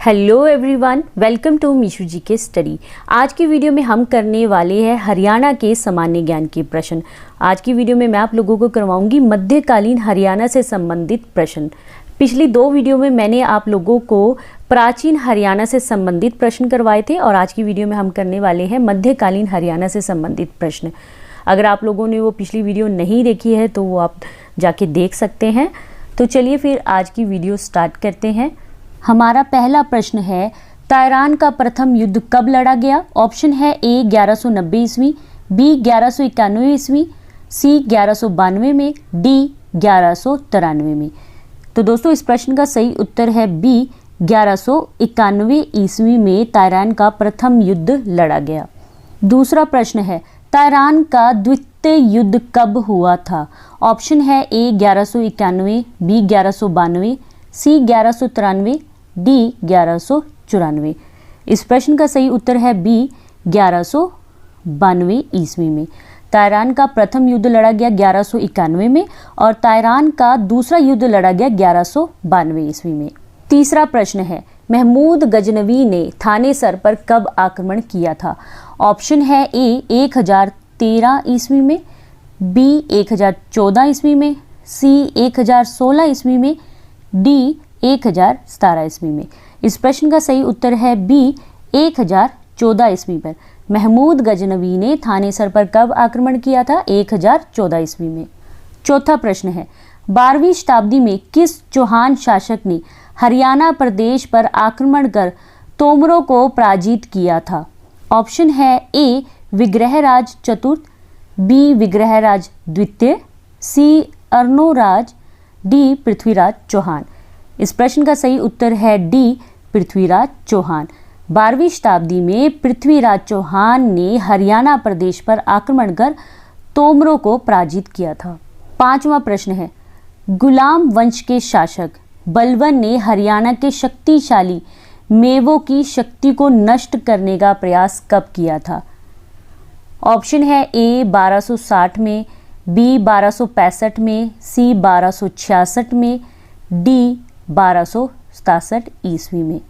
Hello everyone, welcome to मीशू जी के study. आज की वीडियो में हम करने वाले हैं हरियाणा के सामान्य ज्ञान के प्रश्न। आज की वीडियो में मैं आप लोगों को करवाऊंगी मध्यकालीन हरियाणा से संबंधित प्रश्न। पिछली दो वीडियो में मैंने आप लोगों को प्राचीन हरियाणा से संबंधित प्रश्न करवाए थे और आज की वीडियो में हम करने वाले हैं मध्यकालीन हरियाणा से संबंधित प्रश्न। अगर आप लोगों ने वो पिछली वीडियो नहीं देखी है तो वो आप जाके देख सकते हैं। तो चलिए फिर आज की वीडियो स्टार्ट करते हैं। हमारा पहला प्रश्न है, ताइरान का प्रथम युद्ध कब लड़ा गया? ऑप्शन है ए 1190 ईस्वी, बी 1191 ईस्वी, सी 1192 में, डी 1193 में। तो दोस्तों इस प्रश्न का सही उत्तर है बी 1191 ईस्वी में ताइरान का प्रथम युद्ध लड़ा गया। दूसरा प्रश्न है, ताइरान का द्वितीय युद्ध कब हुआ था? ऑप्शन है ए 1191, बी 1192, सी 1193, डी 1194। इस प्रश्न का सही उत्तर है बी 1192 ईस्वी में। ताइरान का प्रथम युद्ध लड़ा गया 1191 में और ताइरान का दूसरा युद्ध लड़ा गया 1192 ईस्वी में। तीसरा प्रश्न है, महमूद गजनवी ने थानेसर पर कब आक्रमण किया था? ऑप्शन है ए 1013 ईस्वी में, बी 1014 ईस्वी में, सी 1016 ईस्वी में, डी 1017 ईस्वी में। इस प्रश्न का सही उत्तर है बी 1014 ईस्वी पर। महमूद गजनवी ने थानेसर पर कब आक्रमण किया था? 1014 ईस्वी में। चौथा प्रश्न है, 12वीं शताब्दी में किस चौहान शासक ने हरियाणा प्रदेश पर आक्रमण कर तोमरों को पराजित किया था? ऑप्शन है ए विग्रहराज चतुर्थ, बी विग्रहराज द्वितीय, सी अर्नोराज, डी पृथ्वीराज चौहान। इस प्रश्न का सही उत्तर है डी पृथ्वीराज चौहान। 12वीं शताब्दी में पृथ्वीराज चौहान ने हरियाणा प्रदेश पर आक्रमण कर तोमरों को पराजित किया था। पांचवा प्रश्न है, गुलाम वंश के शासक बलबन ने हरियाणा के शक्तिशाली मेवों की शक्ति को नष्ट करने का प्रयास कब किया था? ऑप्शन है ए 1260 में, बी 1265 में, सी 1266 में, डी 1267 ईस्वी में।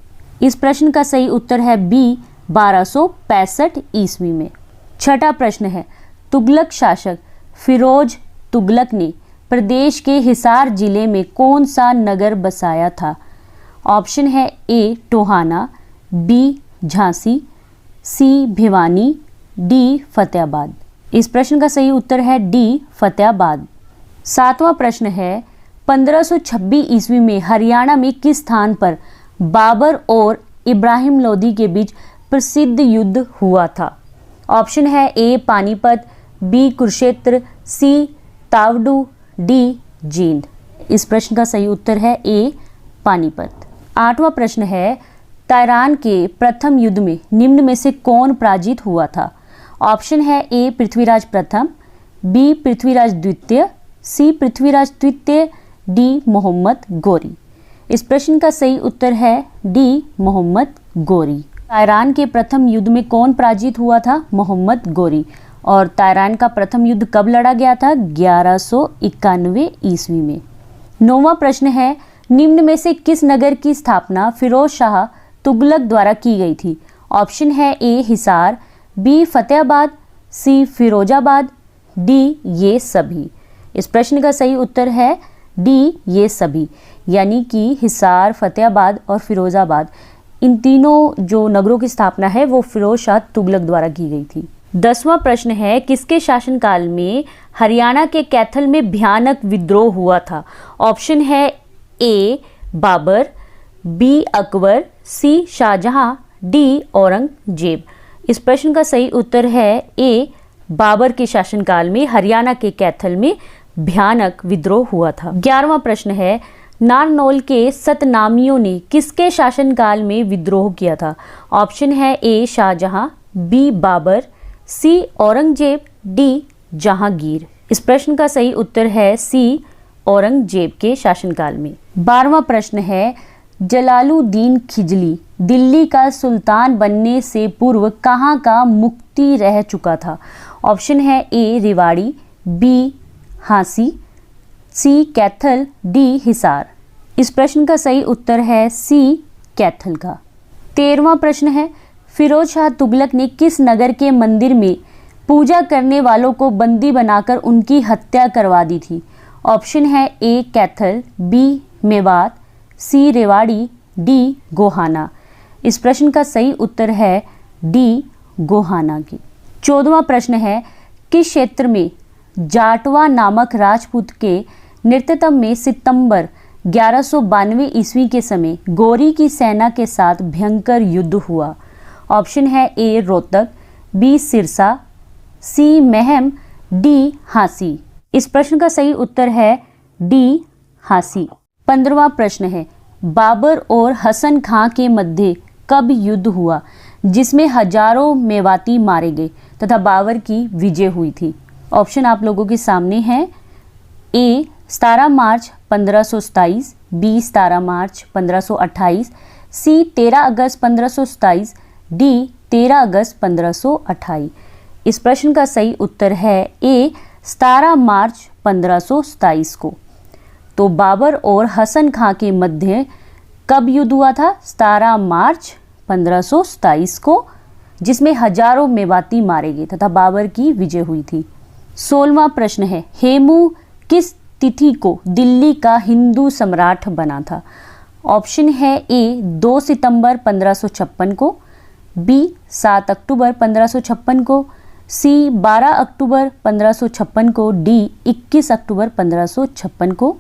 इस प्रश्न का सही उत्तर है बी 1265 ईस्वी में। छठा प्रश्न है, तुगलक शासक फिरोज तुगलक ने प्रदेश के हिसार जिले में कौन सा नगर बसाया था? ऑप्शन है ए टोहाना, बी झांसी, सी भिवानी, डी फतेहाबाद। इस प्रश्न का सही उत्तर है डी फतेहाबाद। सातवां प्रश्न है, 1526 ईस्वी में हरियाणा में किस स्थान पर बाबर और इब्राहिम लोदी के बीच प्रसिद्ध युद्ध हुआ था? ऑप्शन है ए पानीपत, बी कुरुक्षेत्र, सी तावडू, डी जींद। इस प्रश्न का सही उत्तर है ए पानीपत। आठवां प्रश्न है, ताइरान के प्रथम युद्ध में निम्न में से कौन पराजित हुआ था? ऑप्शन है ए पृथ्वीराज प्रथम, बी पृथ्वीराज द्वितीय, सी पृथ्वीराज तृतीय, डी मोहम्मद गौरी। इस प्रश्न का सही उत्तर है डी मोहम्मद गौरी। ताइरान के प्रथम युद्ध में कौन पराजित हुआ था? मोहम्मद गौरी। और ताइरान का प्रथम युद्ध कब लड़ा गया था? 1191 ईस्वी में। नौवां प्रश्न है, निम्न में से किस नगर की स्थापना फिरोज शाह तुगलक द्वारा की गई थी? ऑप्शन है ए हिसार, बी फतेहाबाद, सी फिरोजाबाद, डी ये सभी। इस प्रश्न का सही उत्तर है डी ये सभी, यानी कि हिसार, फतेहाबाद और फिरोजाबाद, इन तीनों जो नगरों की स्थापना है वो फिरोज शाह तुगलक द्वारा की गई थी। 10वां प्रश्न है, किसके शासनकाल में हरियाणा के कैथल में भयानक विद्रोह हुआ था? ऑप्शन है ए बाबर, बी अकबर, सी शाहजहां, डी औरंगजेब। इस प्रश्न का सही उत्तर है ए बाबर के शासनकाल में हरियाणा के कैथल में भयानक विद्रोह हुआ था। 11वां प्रश्न है, नारनौल के सतनामियों ने किसके शासनकाल में विद्रोह किया था? ऑप्शन है ए शाहजहां, बी बाबर, सी औरंगजेब, डी जहांगीर। इस प्रश्न का सही उत्तर है सी औरंगजेब के शासनकाल में। 12वां प्रश्न है, जलालुद्दीन खिजली दिल्ली का सुल्तान बनने से पूर्व कहाँ का मुक्ति रह चुका था? ऑप्शन है ए रेवाड़ी, बी हांसी, सी कैथल, डी हिसार। इस प्रश्न का सही उत्तर है सी कैथल का। 13वां प्रश्न है, फिरोज शाह तुगलक ने किस नगर के मंदिर में पूजा करने वालों को बंदी बनाकर उनकी हत्या करवा दी थी? ऑप्शन है ए कैथल, बी मेवात, सी रेवाड़ी, डी गोहाना। इस प्रश्न का सही उत्तर है डी गोहाना की। 14वां प्रश्न है, किस क्षेत्र में जाटवा नामक राजपूत के नेतृत्व में सितंबर 1192 ईस्वी के समय गोरी की सेना के साथ भयंकर युद्ध हुआ? ऑप्शन है ए रोहतक, बी सिरसा, सी महम, डी हांसी। इस प्रश्न का सही उत्तर है डी हांसी। 15वां प्रश्न है, बाबर और हसन खां के मध्य कब युद्ध हुआ जिसमें हजारों मेवाती मारे गए तथा बाबर की विजय हुई थी? ऑप्शन आप लोगों के सामने हैं। ए 17 मार्च 1527, बी 17 मार्च 1528, सी 13 अगस्त 1527, डी 13 अगस्त 1528। इस प्रश्न का सही उत्तर है ए 17 मार्च 1527 को। तो बाबर और हसन खां के मध्य कब युद्ध हुआ था? 17 मार्च 1527 को, जिसमें हजारों मेवाती मारे गए तथा बाबर की विजय हुई थी। 16वां प्रश्न है, हेमू किस तिथि को दिल्ली का हिंदू सम्राट बना था? ऑप्शन है ए 2 सितंबर 1556 को, बी 7 अक्टूबर 1556 को, सी 12 अक्टूबर 1556 को, डी 21 अक्टूबर 1556 को।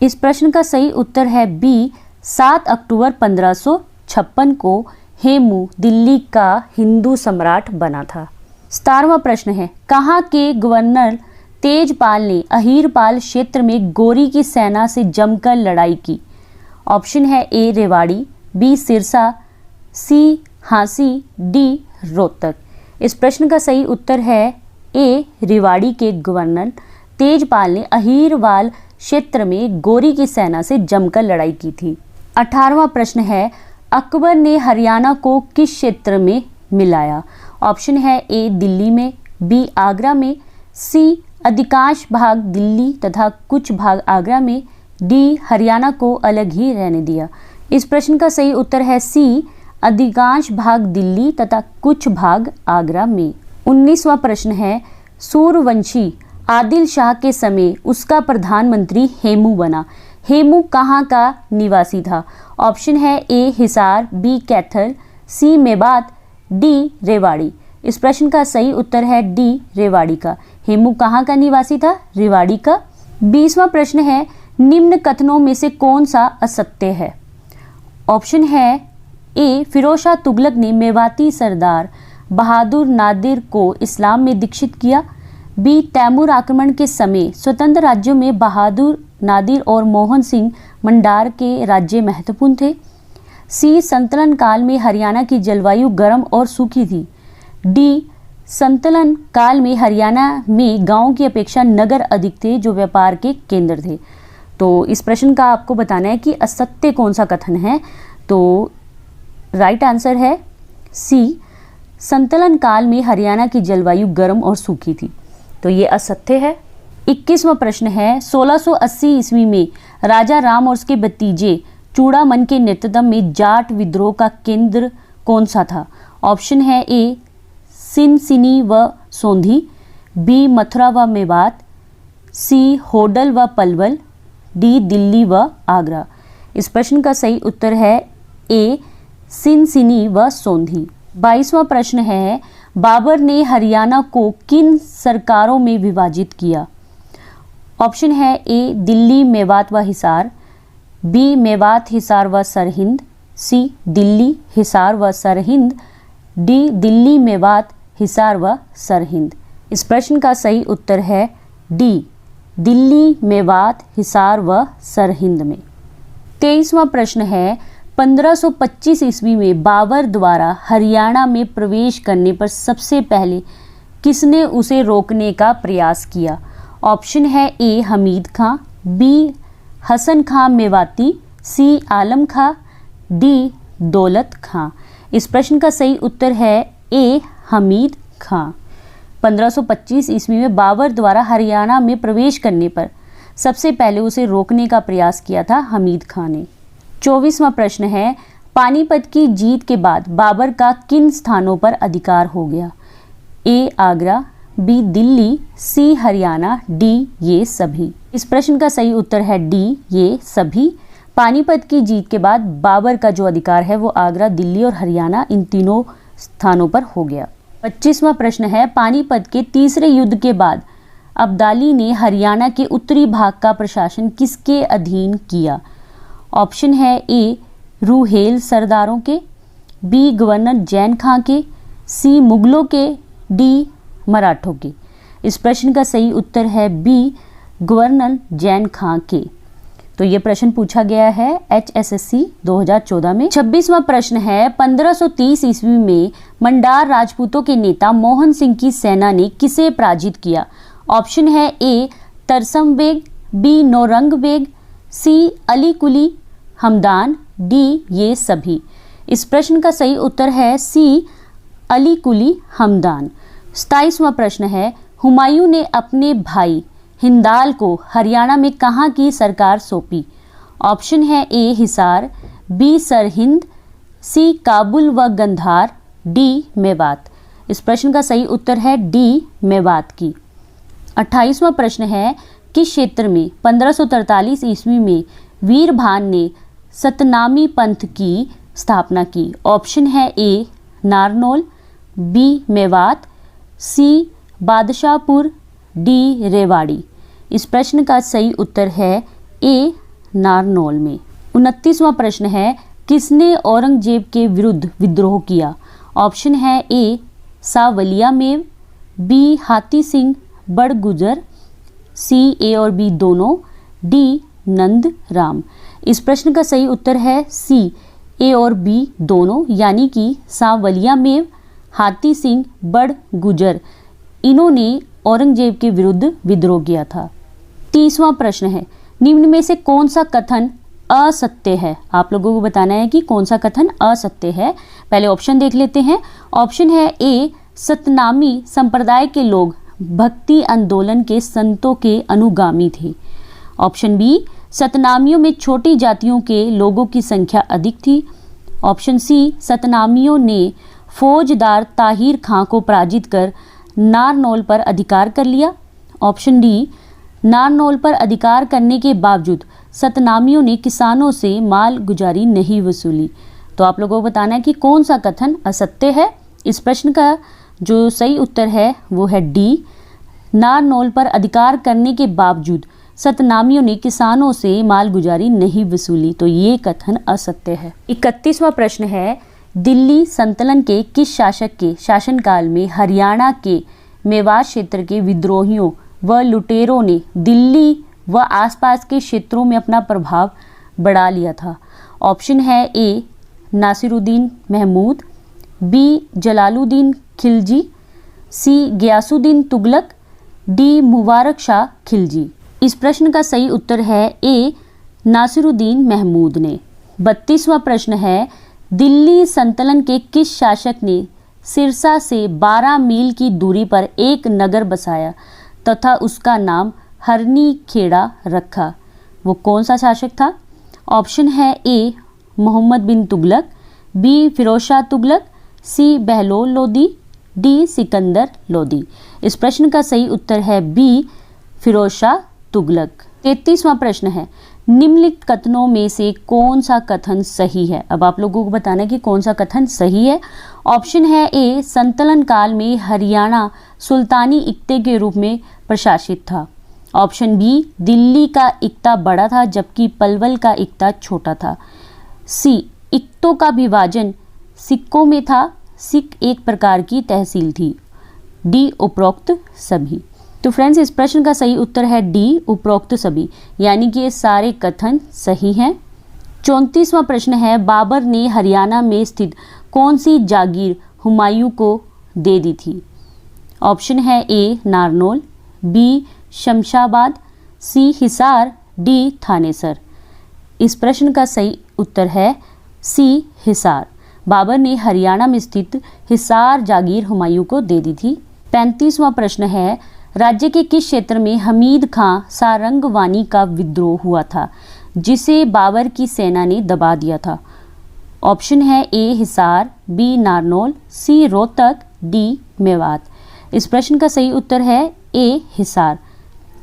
इस प्रश्न का सही उत्तर है बी 7 अक्टूबर 1556 को हेमू दिल्ली का हिंदू सम्राट बना था। 17वां प्रश्न है, कहाँ के गवर्नर तेजपाल ने अहीरपाल क्षेत्र में गोरी की सेना से जमकर लड़ाई की? ऑप्शन है ए रेवाड़ी, बी सिरसा, सी हांसी, डी रोहतक। इस प्रश्न का सही उत्तर है ए रेवाड़ी के गवर्नर तेजपाल ने अहीरवाल क्षेत्र में गोरी की सेना से जमकर लड़ाई की थी। 18वां प्रश्न है, अकबर ने हरियाणा को किस क्षेत्र में मिलाया? ऑप्शन है ए दिल्ली में, बी आगरा में, सी अधिकांश भाग दिल्ली तथा कुछ भाग आगरा में, डी हरियाणा को अलग ही रहने दिया। इस प्रश्न का सही उत्तर है सी अधिकांश भाग दिल्ली तथा कुछ भाग आगरा में। 19वां प्रश्न है, सूर्यवंशी आदिल शाह के समय उसका प्रधानमंत्री हेमू बना। हेमू कहाँ का निवासी था? ऑप्शन है ए हिसार, बी कैथल, सी मेवात, डी रेवाड़ी। इस प्रश्न का सही उत्तर है डी रेवाड़ी का। हेमू कहाँ का निवासी था? रेवाड़ी का। 20वां प्रश्न है, निम्न कथनों में से कौन सा असत्य है? ऑप्शन है ए फिरोज शाह तुगलक ने मेवाती सरदार बहादुर नादिर को इस्लाम में दीक्षित किया, बी तैमूर आक्रमण के समय स्वतंत्र राज्यों में बहादुर नादिर और मोहन सिंह मंडार के राज्य महत्वपूर्ण थे, सी संतलन काल में हरियाणा की जलवायु गर्म और सूखी थी, डी संतलन काल में हरियाणा में गांव की अपेक्षा नगर अधिक थे जो व्यापार के केंद्र थे। तो इस प्रश्न का आपको बताना है कि असत्य कौन सा कथन है। तो राइट आंसर है सी, संतलन काल में हरियाणा की जलवायु गर्म और सूखी थी। तो ये असत्य है। 21वां प्रश्न है, 1680 ईस्वी में राजा राम और उसके भतीजे चूड़ामन के नेतृत्व में जाट विद्रोह का केंद्र कौन सा था? ऑप्शन है ए सिनसिनी व सोंधी, बी मथुरा व मेवात, सी होडल व पलवल, डी दिल्ली व आगरा। इस प्रश्न का सही उत्तर है ए सिनसिनी व सोंधी। 22वां प्रश्न है, बाबर ने हरियाणा को किन सरकारों में विभाजित किया? ऑप्शन है ए दिल्ली मेवात व हिसार, बी मेवात हिसार व सरहिंद, सी दिल्ली हिसार व सरहिंद, डी दिल्ली मेवात हिसार व सरहिंद। इस प्रश्न का सही उत्तर है डी दिल्ली मेवात हिसार व सरहिंद में। 23वां प्रश्न है, 1525 ईस्वी में बाबर द्वारा हरियाणा में प्रवेश करने पर सबसे पहले किसने उसे रोकने का प्रयास किया? ऑप्शन है ए हमीद खां, बी हसन खां मेवाती, सी आलम खां, डी दौलत खां। इस प्रश्न का सही उत्तर है ए हमीद खां। 1525 ईस्वी में बाबर द्वारा हरियाणा में प्रवेश करने पर सबसे पहले उसे रोकने का प्रयास किया था हमीद खां ने। 24वां प्रश्न है, पानीपत की जीत के बाद बाबर का किन स्थानों पर अधिकार हो गया? ए आगरा, बी दिल्ली, सी हरियाणा, डी ये सभी। इस प्रश्न का सही उत्तर है डी ये सभी। पानीपत की जीत के बाद बाबर का जो अधिकार है वो आगरा, दिल्ली और हरियाणा इन तीनों स्थानों पर हो गया। 25वां प्रश्न है, पानीपत के तीसरे युद्ध के बाद अब्दाली ने हरियाणा के उत्तरी भाग का प्रशासन किसके अधीन किया? ऑप्शन है ए रूहेल सरदारों के, बी गवर्नर जैन खां के, सी मुगलों के, डी मराठों के। इस प्रश्न का सही उत्तर है बी गवर्नर जैन खां के। तो ये प्रश्न पूछा गया है HSSC 2014 में। 26वां प्रश्न है, 1530 ईस्वी में मंडार राजपूतों के नेता मोहन सिंह की सेना ने किसे पराजित किया? ऑप्शन है ए तरसम बेग, बी नौरंग बेग, सी अली कुली हमदान, डी ये सभी। इस प्रश्न का सही उत्तर है सी अली कुली हमदान। 27वां प्रश्न है, हुमायूं ने अपने भाई हिंदाल को हरियाणा में कहाँ की सरकार सौंपी? ऑप्शन है ए हिसार, बी सरहिंद, सी काबुल व गंधार, डी मेवात। इस प्रश्न का सही उत्तर है डी मेवात की। 28वां प्रश्न है, किस क्षेत्र में 1543 ईस्वी में वीरभान ने सतनामी पंथ की स्थापना की? ऑप्शन है ए नारनौल, बी मेवात, सी बादशाहपुर, डी रेवाड़ी। इस प्रश्न का सही उत्तर है ए नारनौल में। 29वां प्रश्न है, किसने औरंगजेब के विरुद्ध विद्रोह किया? ऑप्शन है ए सावलिया मेव, बी हाथी सिंह बड़गुजर, सी ए और बी दोनों, डी नंद राम। इस प्रश्न का सही उत्तर है सी ए और बी दोनों, यानी कि सावलिया मेव, हाथी सिंह बड़गुजर, इन्होंने औरंगजेब के विरुद्ध विद्रोह किया था। 30वां प्रश्न है, निम्न में से कौन सा कथन असत्य है? आप लोगों को बताना है कि कौन सा कथन असत्य है। पहले ऑप्शन देख लेते हैं। ऑप्शन है ए सतनामी संप्रदाय के लोग भक्ति आंदोलन के संतों के अनुगामी थे। ऑप्शन बी सतनामियों में छोटी जातियों के लोगों की संख्या अधिक थी। ऑप्शन सी सतनामियों ने फौजदार ताहिर खां को पराजित कर नारनौल पर अधिकार कर लिया। ऑप्शन डी नारनौल पर अधिकार करने के बावजूद सतनामियों ने किसानों से माल गुजारी नहीं वसूली। तो आप लोगों को बताना है कि कौन सा कथन असत्य है। इस प्रश्न का जो सही उत्तर है वो है डी नारनौल पर अधिकार करने के बावजूद सतनामियों ने किसानों से माल गुजारी नहीं वसूली। तो ये कथन असत्य है। 31वां प्रश्न है, दिल्ली संतलन के किस शासक के शासनकाल में हरियाणा के मेवात क्षेत्र के विद्रोहियों व लुटेरों ने दिल्ली व आसपास के क्षेत्रों में अपना प्रभाव बढ़ा लिया था? ऑप्शन है ए नासिरुद्दीन महमूद, बी जलालुद्दीन खिलजी, सी गयासुद्दीन तुगलक, डी मुबारक शाह खिलजी। इस प्रश्न का सही उत्तर है ए नासिरुद्दीन महमूद ने। 32वां प्रश्न है, दिल्ली संतलन के किस शासक ने सिरसा से 12 मील की दूरी पर एक नगर बसाया तथा उसका नाम हरनी खेड़ा रखा? वो कौन सा शासक था? ऑप्शन है ए मोहम्मद बिन तुगलक, बी फिरोज शाह तुगलक, सी बहलोल लोदी, डी सिकंदर लोदी। इस प्रश्न का सही उत्तर है बी फिरोज शाह तुगलक। 33वां प्रश्न है, निम्नलिखित कथनों में से कौन सा कथन सही है? अब आप लोगों को बताना है कि कौन सा कथन सही है। ऑप्शन है ए संतलन काल में हरियाणा सुल्तानी इक्ते के रूप में प्रशासित था। ऑप्शन बी दिल्ली का इक्ता बड़ा था जबकि पलवल का इक्ता छोटा था। सी इक्तों का विभाजन सिक्कों में था, सिक एक प्रकार की तहसील थी। डी उपरोक्त सभी। तो फ्रेंड्स इस प्रश्न का सही उत्तर है डी उपरोक्त सभी, यानी कि ये सारे कथन सही हैं। 34वां प्रश्न है, बाबर ने हरियाणा में स्थित कौन सी जागीर हुमायूं को दे दी थी? ऑप्शन है ए नारनौल, बी शमशाबाद, सी हिसार, डी थानेसर। इस प्रश्न का सही उत्तर है सी हिसार। बाबर ने हरियाणा में स्थित हिसार जागीर हुमायूं को दे दी थी। 35वां प्रश्न है, राज्य के किस क्षेत्र में हमीद खां सारंगवानी का विद्रोह हुआ था जिसे बाबर की सेना ने दबा दिया था? ऑप्शन है ए हिसार, बी नारनौल, सी रोहतक, डी मेवात। इस प्रश्न का सही उत्तर है ए हिसार।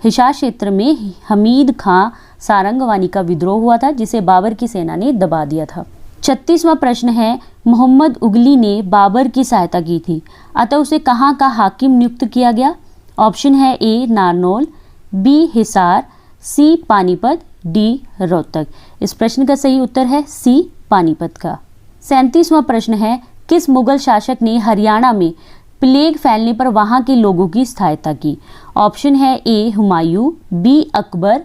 हिसार क्षेत्र में हमीद खां सारंगवानी का विद्रोह हुआ था, जिसे बाबर की सेना ने दबा दिया था। 36वां प्रश्न है, मोहम्मद उगली ने बाबर की सहायता की थी, अतः उसे कहाँ का हाकिम नियुक्त किया गया? ऑप्शन है ए नारनौल, बी हिसार, सी पानीपत, डी रोहतक। इस प्रश्न का सही उत्तर है सी पानीपत का। 37वां प्रश्न है, किस मुगल शासक ने हरियाणा में प्लेग फैलने पर वहां के लोगों की सहायता की? ऑप्शन है ए हुमायूं, बी अकबर,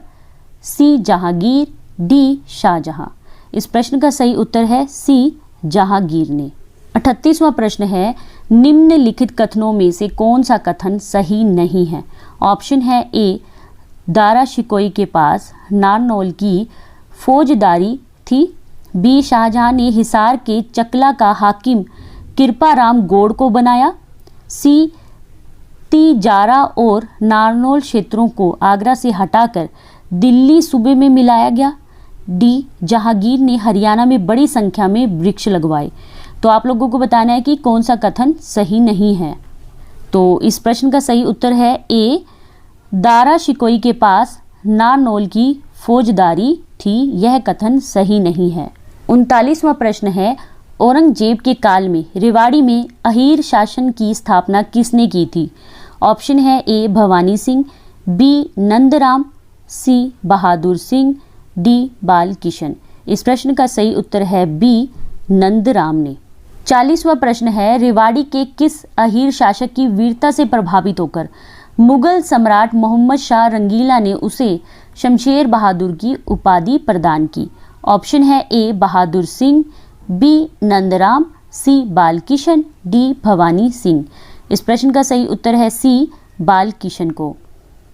सी जहांगीर, डी शाहजहां। इस प्रश्न का सही उत्तर है सी जहांगीर ने। 38वां प्रश्न है, निम्नलिखित कथनों में से कौन सा कथन सही नहीं है? ऑप्शन है ए दारा शिकोही के पास नारनौल की फौजदारी थी, बी शाहजहां ने हिसार के चकला का हाकिम कृपाराम गौड़ को बनाया, सी तिजारा और नारनौल क्षेत्रों को आगरा से हटाकर दिल्ली सूबे में मिलाया गया, डी जहांगीर ने हरियाणा में बड़ी संख्या में वृक्ष लगवाए। तो आप लोगों को बताना है कि कौन सा कथन सही नहीं है। तो इस प्रश्न का सही उत्तर है ए दारा शिकोही के पास नारनौल की फौजदारी थी, यह कथन सही नहीं है। 39वां प्रश्न है, औरंगजेब के काल में रेवाड़ी में अहीर शासन की स्थापना किसने की थी? ऑप्शन है ए भवानी सिंह, बी नंदराम, सी बहादुर सिंह, डी बाल किशन। इस प्रश्न का सही उत्तर है बी नंदराम ने। 40वां प्रश्न है, रेवाड़ी के किस अहीर शासक की वीरता से प्रभावित होकर मुगल सम्राट मोहम्मद शाह रंगीला ने उसे शमशेर बहादुर की उपाधि प्रदान की? ऑप्शन है ए बहादुर सिंह, बी नंदराम, सी बाल किशन, डी भवानी सिंह। इस प्रश्न का सही उत्तर है सी बाल किशन को।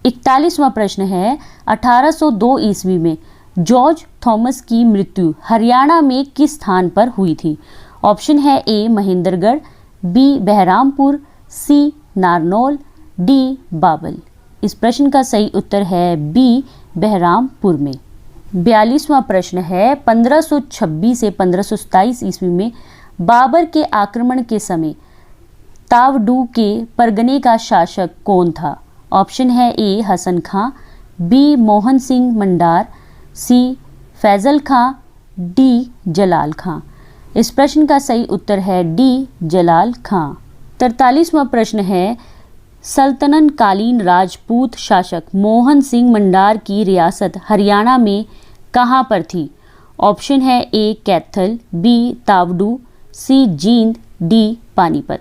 41वां प्रश्न है, 1802 ईस्वी में जॉर्ज थॉमस की मृत्यु हरियाणा में किस स्थान पर हुई थी? ऑप्शन है ए महेंद्रगढ़, बी बहरामपुर, सी नारनौल, डी बाबल। इस प्रश्न का सही उत्तर है बी बहरामपुर में। 42वां प्रश्न है, 1526 से 1527 ईस्वी में बाबर के आक्रमण के समय तावडू के परगने का शासक कौन था? ऑप्शन है ए हसन खां, बी मोहन सिंह मंडार, सी फैजल खां, डी जलाल खां। इस प्रश्न का सही उत्तर है डी जलाल खां। 43वां प्रश्न है, सल्तनत कालीन राजपूत शासक मोहन सिंह मंडार की रियासत हरियाणा में कहाँ पर थी? ऑप्शन है ए कैथल, बी तावडू, सी जींद, डी पानीपत।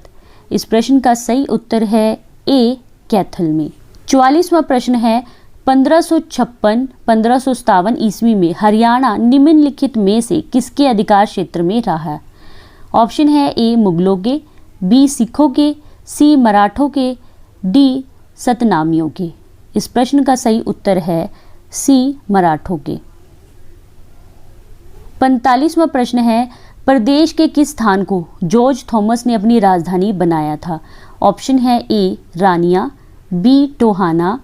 इस प्रश्न का सही उत्तर है ए कैथल में। 44वां प्रश्न है, 1556-1557 ईस्वी में हरियाणा निम्नलिखित में से किसके अधिकार क्षेत्र में रहा? ऑप्शन है ए मुगलों के, बी सिखों के, सी मराठों के, डी सतनामियों के। इस प्रश्न का सही उत्तर है सी मराठों के। 45वां प्रश्न है, प्रदेश के किस स्थान को जॉर्ज थॉमस ने अपनी राजधानी बनाया था? ऑप्शन है ए रानिया, बी टोहाना,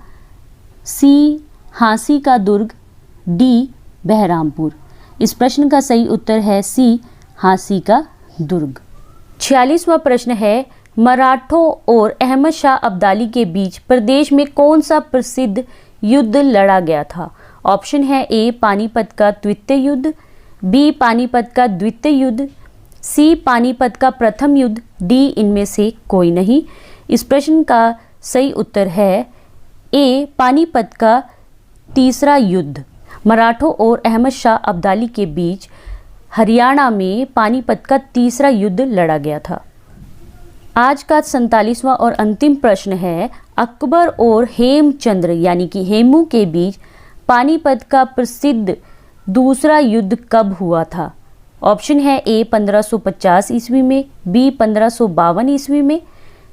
सी हांसी का दुर्ग, डी बहरामपुर। इस प्रश्न का सही उत्तर है सी हांसी का दुर्ग। 46वां प्रश्न है, मराठों और अहमद शाह अब्दाली के बीच प्रदेश में कौन सा प्रसिद्ध युद्ध लड़ा गया था? ऑप्शन है ए पानीपत का द्वितीय युद्ध, बी पानीपत का द्वितीय युद्ध, सी पानीपत का प्रथम युद्ध, डी इनमें से कोई नहीं। इस प्रश्न का सही उत्तर है ए पानीपत का तीसरा युद्ध। मराठों और अहमद शाह अब्दाली के बीच हरियाणा में पानीपत का तीसरा युद्ध लड़ा गया था। आज का 47वां और अंतिम प्रश्न है, अकबर और हेमचंद्र यानी कि हेमू के बीच पानीपत का प्रसिद्ध दूसरा युद्ध कब हुआ था? ऑप्शन है ए 1550 ईस्वी में, बी 1552 ईस्वी में,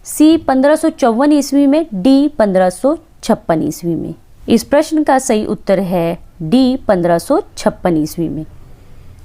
सी 1554 ईस्वी में, डी 1556 ईस्वी में। इस प्रश्न का सही उत्तर है डी 1556 ईस्वी में।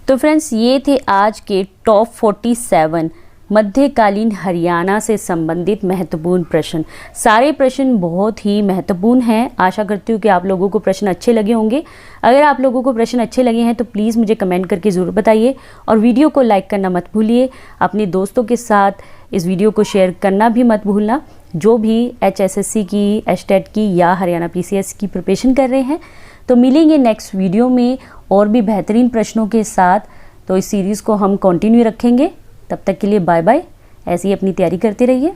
तो फ्रेंड्स, ये थे आज के टॉप 47 मध्यकालीन हरियाणा से संबंधित महत्वपूर्ण प्रश्न। सारे प्रश्न बहुत ही महत्वपूर्ण हैं। आशा करती हूँ कि आप लोगों को प्रश्न अच्छे लगे होंगे। अगर आप लोगों को प्रश्न अच्छे लगे हैं तो प्लीज़ मुझे कमेंट करके ज़रूर बताइए और वीडियो को लाइक करना मत भूलिए। अपने दोस्तों के साथ इस वीडियो को शेयर करना भी मत भूलना, जो भी HSSC की, HTET की या हरियाणा PCS की प्रिपरेशन कर रहे हैं। तो मिलेंगे नेक्स्ट वीडियो में और भी बेहतरीन प्रश्नों के साथ। तो इस सीरीज़ को हम कंटिन्यू रखेंगे। तब तक के लिए बाय बाय। ऐसे ही अपनी तैयारी करते रहिए।